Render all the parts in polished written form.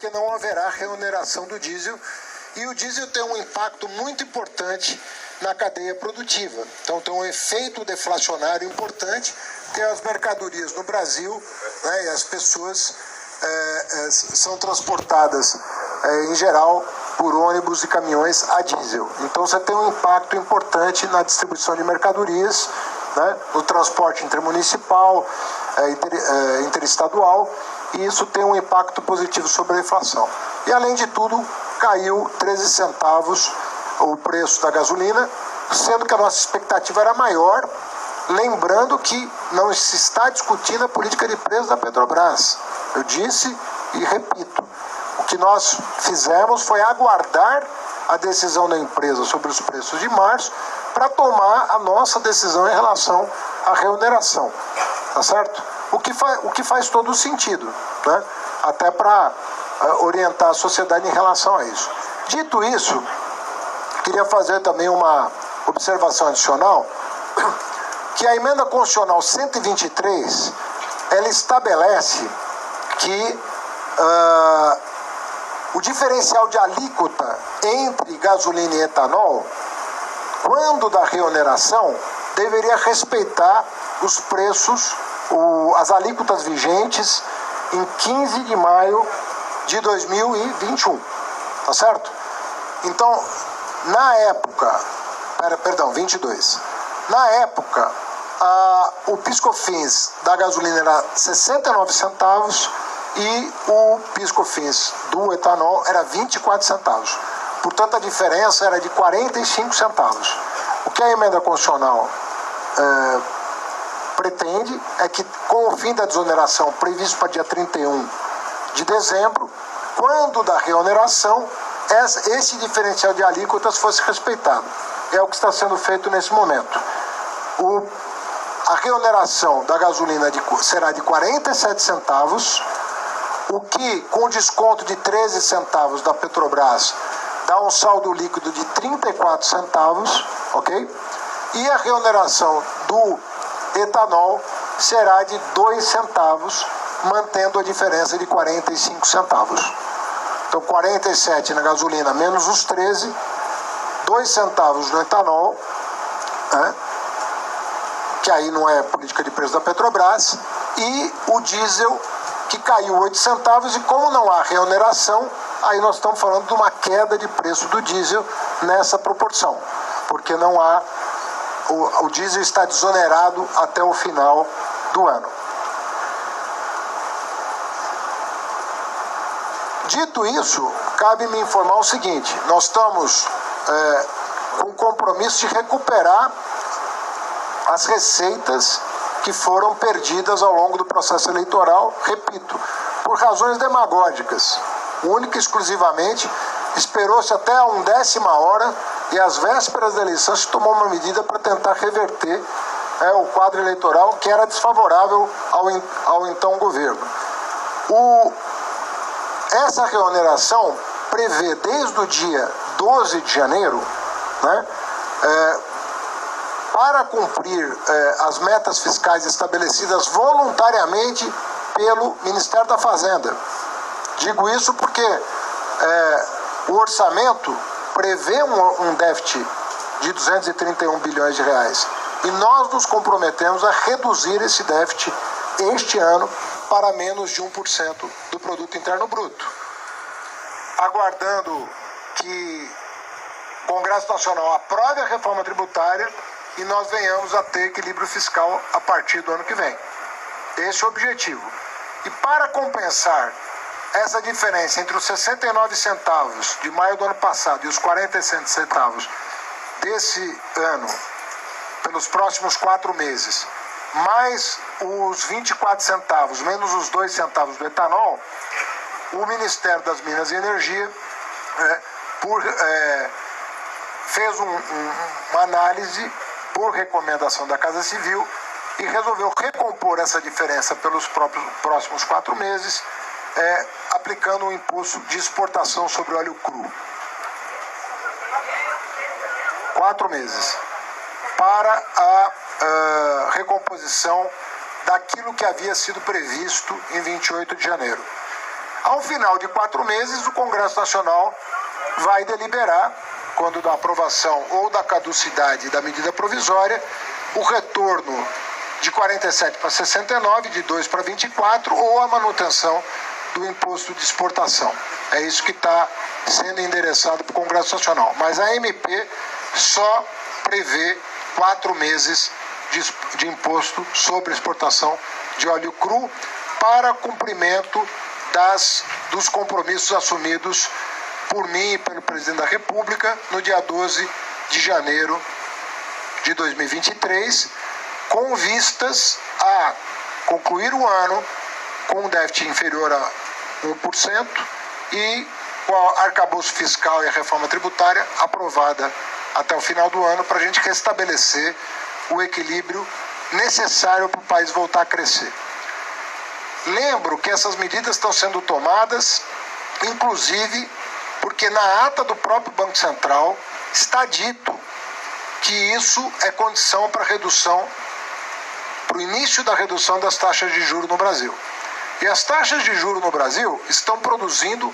porque não haverá reoneração do diesel, e o diesel tem um impacto muito importante na cadeia produtiva. Então tem um efeito deflacionário importante, porque as mercadorias no Brasil, né, e as pessoas são transportadas, em geral, por ônibus e caminhões a diesel. Então você tem um impacto importante na distribuição de mercadorias, né, no transporte intermunicipal, interestadual, e isso tem um impacto positivo sobre a inflação. E além de tudo, caiu 13 centavos o preço da gasolina, sendo que a nossa expectativa era maior, lembrando que não se está discutindo a política de preço da Petrobras. Eu disse e repito, o que nós fizemos foi aguardar a decisão da empresa sobre os preços de março para tomar a nossa decisão em relação à reoneração, tá certo? O que faz todo sentido, né? Até para orientar a sociedade em relação a isso. Dito isso, queria fazer também uma observação adicional, que a emenda constitucional 123, ela estabelece que o diferencial de alíquota entre gasolina e etanol, quando da reoneração, deveria respeitar os preços, as alíquotas vigentes em 15 de maio de 2021, tá certo? Então, na época, 22, na época, o PIS/COFINS da gasolina era 69 centavos e o PIS/COFINS do etanol era 24 centavos. Portanto, a diferença era de 45 centavos. O que a emenda constitucional pretende é que, com o fim da desoneração previsto para dia 31 de dezembro, quando da reoneração, esse diferencial de alíquotas fosse respeitado. É o que está sendo feito nesse momento. A reoneração da gasolina será de 47 centavos, o que, com desconto de 13 centavos da Petrobras, dá um saldo líquido de 34 centavos, ok? E a reoneração do etanol será de 2 centavos, mantendo a diferença de 45 centavos. Então, 47 na gasolina menos os 13, 2 centavos no etanol, né, que aí não é política de preço da Petrobras, e o diesel, que caiu 8 centavos, e como não há reoneração, aí nós estamos falando de uma queda de preço do diesel nessa proporção, porque não há, o diesel está desonerado até o final do ano. Dito isso, cabe-me informar o seguinte: nós estamos com o compromisso de recuperar as receitas que foram perdidas ao longo do processo eleitoral, repito, por razões demagógicas. Única e exclusivamente, esperou-se até a 1/10 hora e às vésperas da eleição se tomou uma medida para tentar reverter o quadro eleitoral que era desfavorável ao então governo. Essa reoneração prevê desde o dia 12 de janeiro, né, para cumprir as metas fiscais estabelecidas voluntariamente pelo Ministério da Fazenda. Digo isso porque o orçamento prevê um déficit de 231 bilhões de reais. E nós nos comprometemos a reduzir esse déficit este ano para menos de 1% do Produto Interno Bruto. Aguardando que o Congresso Nacional aprove a reforma tributária e nós venhamos a ter equilíbrio fiscal a partir do ano que vem. Esse é o objetivo. E para compensar essa diferença entre os 69 centavos de maio do ano passado e os 47 centavos desse ano, pelos próximos 4 meses, mais os 24 centavos, menos os 2 centavos do etanol, o Ministério das Minas e Energia fez uma análise por recomendação da Casa Civil e resolveu recompor essa diferença pelos próximos 4 meses, aplicando um imposto de exportação sobre óleo cru. 4 meses. Para a recomposição daquilo que havia sido previsto em 28 de janeiro. Ao final de 4 meses, o Congresso Nacional vai deliberar, quando da aprovação ou da caducidade da medida provisória, o retorno de 47 para 69, de 2 para 24, ou a manutenção do imposto de exportação. É isso que está sendo endereçado para o Congresso Nacional. Mas a MP só prevê 4 meses de imposto sobre exportação de óleo cru para cumprimento dos compromissos assumidos por mim e pelo presidente da República no dia 12 de janeiro de 2023, com vistas a concluir o ano com um déficit inferior a 1% e com o arcabouço fiscal e a reforma tributária aprovada até o final do ano, para a gente restabelecer o equilíbrio necessário para o país voltar a crescer. Lembro que essas medidas estão sendo tomadas, inclusive, porque na ata do próprio Banco Central está dito que isso é condição para o início da redução das taxas de juros no Brasil. E as taxas de juros no Brasil estão produzindo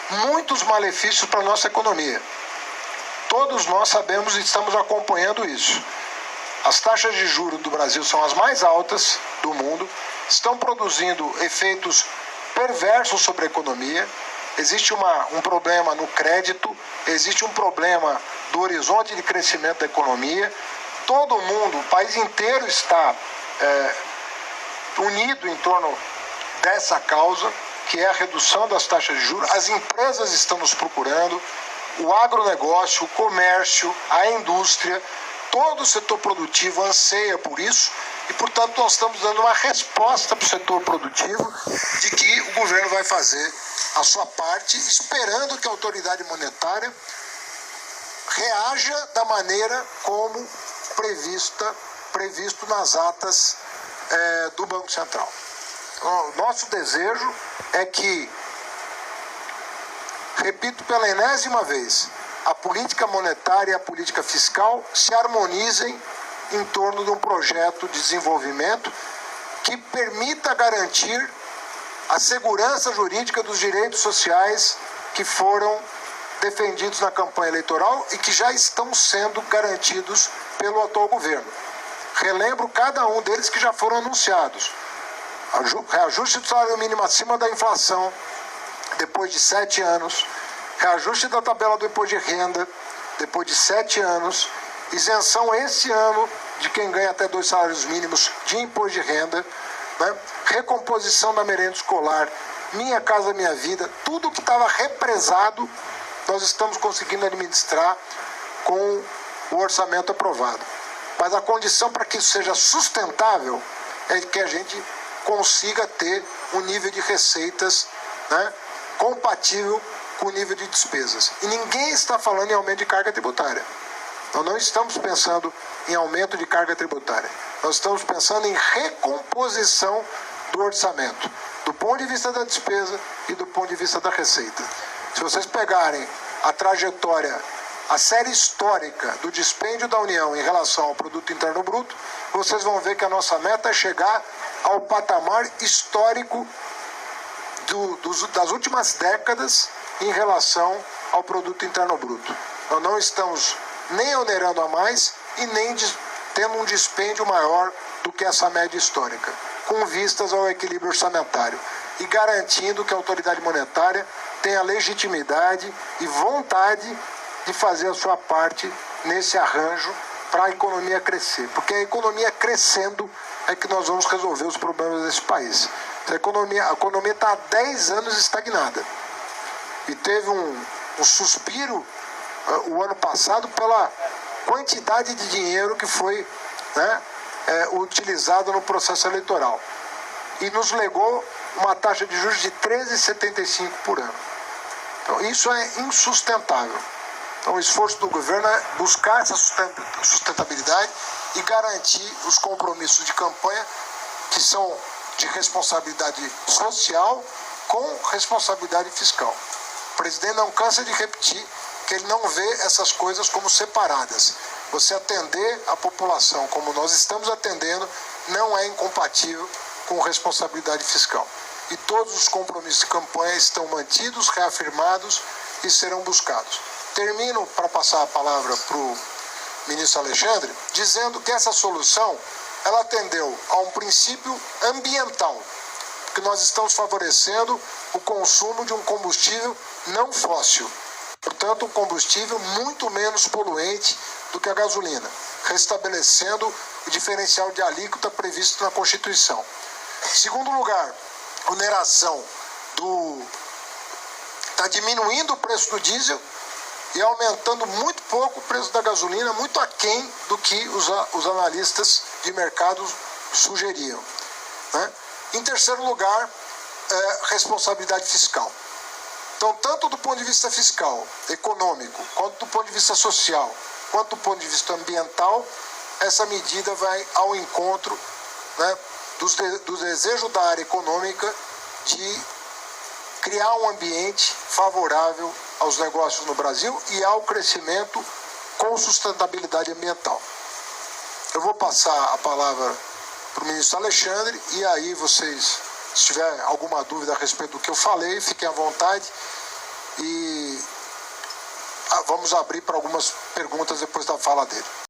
muitos malefícios para a nossa economia. Todos nós sabemos e estamos acompanhando isso. As taxas de juros do Brasil são as mais altas do mundo, estão produzindo efeitos perversos sobre a economia. Existe um problema no crédito, existe um problema do horizonte de crescimento da economia. Todo mundo, o país inteiro está unido em torno dessa causa, que é a redução das taxas de juros. As empresas estão nos procurando, o agronegócio, o comércio, a indústria, todo o setor produtivo anseia por isso e, portanto, nós estamos dando uma resposta para o setor produtivo de que o governo vai fazer a sua parte, esperando que a autoridade monetária reaja da maneira como previsto nas atas do Banco Central. Então, nosso desejo é que, repito pela enésima vez, a política monetária e a política fiscal se harmonizem em torno de um projeto de desenvolvimento que permita garantir a segurança jurídica dos direitos sociais que foram defendidos na campanha eleitoral e que já estão sendo garantidos pelo atual governo. Relembro cada um deles que já foram anunciados. Reajuste do salário mínimo acima da inflação, depois de 7 anos. Reajuste da tabela do imposto de renda, depois de 7 anos. Isenção esse ano de quem ganha até 2 salários mínimos de imposto de renda. Né? Recomposição da merenda escolar, Minha Casa Minha Vida. Tudo que estava represado, nós estamos conseguindo administrar com o orçamento aprovado. Mas a condição para que isso seja sustentável é que a gente consiga ter um nível de receitas, né, compatível com o nível de despesas. E ninguém está falando em aumento de carga tributária. Nós não estamos pensando em aumento de carga tributária. Nós estamos pensando em recomposição do orçamento, do ponto de vista da despesa e do ponto de vista da receita. Se vocês pegarem a trajetória, a série histórica do dispêndio da União em relação ao Produto Interno Bruto, vocês vão ver que a nossa meta é chegar ao patamar histórico das últimas décadas em relação ao Produto Interno Bruto. Nós não estamos nem onerando a mais e nem tendo um dispêndio maior do que essa média histórica, com vistas ao equilíbrio orçamentário e garantindo que a autoridade monetária tenha legitimidade e vontade de fazer a sua parte nesse arranjo para a economia crescer. Porque a economia crescendo é que nós vamos resolver os problemas desse país. A economia está há 10 anos estagnada. E teve um suspiro o ano passado pela quantidade de dinheiro que foi, né, utilizado no processo eleitoral. E nos legou uma taxa de juros de 13,75 por ano. Então, isso é insustentável. Então, o esforço do governo é buscar essa sustentabilidade e garantir os compromissos de campanha que são de responsabilidade social com responsabilidade fiscal. O presidente não cansa de repetir que ele não vê essas coisas como separadas. Você atender a população como nós estamos atendendo não é incompatível com responsabilidade fiscal. e todos os compromissos de campanha estão mantidos, reafirmados e serão buscados. Termino para passar a palavra para o ministro Alexandre, dizendo que essa solução ela atendeu a um princípio ambiental, que nós estamos favorecendo o consumo de um combustível não fóssil, portanto um combustível muito menos poluente do que a gasolina, restabelecendo o diferencial de alíquota previsto na Constituição. Em segundo lugar, oneração está diminuindo o preço do diesel e aumentando muito pouco o preço da gasolina, muito aquém do que os analistas de mercado sugeriam, né? Em terceiro lugar, responsabilidade fiscal. Então, tanto do ponto de vista fiscal, econômico, quanto do ponto de vista social, quanto do ponto de vista ambiental, essa medida vai ao encontro, né, do desejo da área econômica de criar um ambiente favorável aos negócios no Brasil e ao crescimento com sustentabilidade ambiental. Eu vou passar a palavra para o ministro Alexandre e aí vocês, se tiver alguma dúvida a respeito do que eu falei, fiquem à vontade e vamos abrir para algumas perguntas depois da fala dele.